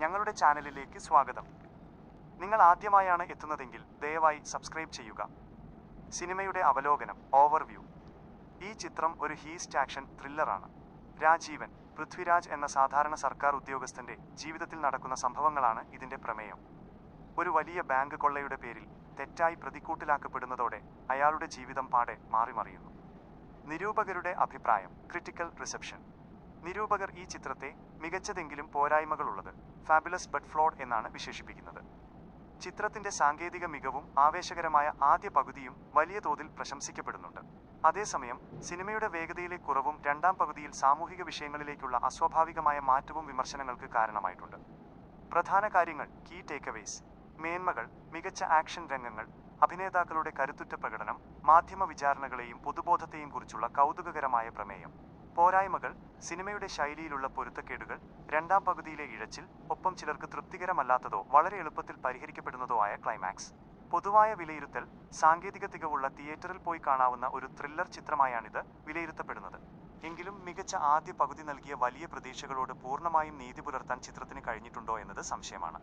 ഞങ്ങളുടെ ചാനലിലേക്ക് സ്വാഗതം. നിങ്ങൾ ആദ്യമായാണ് എത്തുന്നതെങ്കിൽ ദയവായി സബ്സ്ക്രൈബ് ചെയ്യുക. സിനിമയുടെ അവലോകനം ഓവർവ്യൂ. ഈ ചിത്രം ഒരു ഹീസ്റ്റ് ആക്ഷൻ ത്രില്ലറാണ്. രാജീവൻ പൃഥ്വിരാജ് എന്ന സാധാരണ സർക്കാർ ഉദ്യോഗസ്ഥന്റെ ജീവിതത്തിൽ നടക്കുന്ന സംഭവങ്ങളാണ് ഇതിന്റെ പ്രമേയം. ഒരു വലിയ ബാങ്ക് കൊള്ളയുടെ പേരിൽ തെറ്റായി പ്രതിക്കൂട്ടിലാക്കപ്പെടുന്നതോടെ അയാളുടെ ജീവിതം പാടെ മാറിമറിയുന്നു. നിരൂപകരുടെ അഭിപ്രായം. Critical reception. നിരൂപകർ ഈ ചിത്രത്തെ മികച്ചതെങ്കിലും പോരായ്മകളുള്ളത്, ഫാബുലസ് ബട്ട് ഫ്ലോഡ് എന്നാണ് വിശേഷിപ്പിക്കുന്നത്. ചിത്രത്തിന്റെ സാങ്കേതിക മികവും ആവേശകരമായ ആദ്യ പകുതിയും വലിയ തോതിൽ പ്രശംസിക്കപ്പെടുന്നുണ്ട്. അതേസമയം സിനിമയുടെ വേഗതയിലെ കുറവും രണ്ടാം പകുതിയിൽ സാമൂഹിക വിഷയങ്ങളിലേക്കുള്ള അസ്വാഭാവികമായ മാറ്റവും വിമർശനങ്ങൾക്ക് കാരണമായിട്ടുണ്ട്. പ്രധാന കാര്യങ്ങൾ. കീ ടേക്ക്അവേസ്. മേന്മകൾ: മികച്ച ആക്ഷൻ രംഗങ്ങൾ, അഭിനേതാക്കളുടെ കരുത്തുറ്റ പ്രകടനം, മാധ്യമ വിചാരണകളെയും പൊതുബോധത്തെയും കുറിച്ചുള്ള കൗതുകകരമായ പ്രമേയം. പോരായ്മകൾ: സിനിമയുടെ ശൈലിയിലുള്ള പൊരുത്തക്കേടുകൾ, രണ്ടാം പകുതിയിലെ ഇഴച്ചിൽ, ഒപ്പം ചിലർക്ക് തൃപ്തികരമല്ലാത്തതോ വളരെ എളുപ്പത്തിൽ പരിഹരിക്കപ്പെടുന്നതോ ആയ ക്ലൈമാക്സ്. പൊതുവായ വിലയിരുത്തൽ: സാങ്കേതിക തികവുള്ള തിയേറ്ററിൽ പോയി കാണാവുന്ന ഒരു ത്രില്ലർ ചിത്രമായാണിത് വിലയിരുത്തപ്പെടുന്നത്. എങ്കിലും മികച്ച ആദ്യ പകുതി നൽകിയ വലിയ പ്രതീക്ഷകളോട് പൂർണ്ണമായും നീതി പുലർത്താൻ ചിത്രത്തിന് കഴിഞ്ഞിട്ടുണ്ടോ എന്നത് സംശയമാണ്.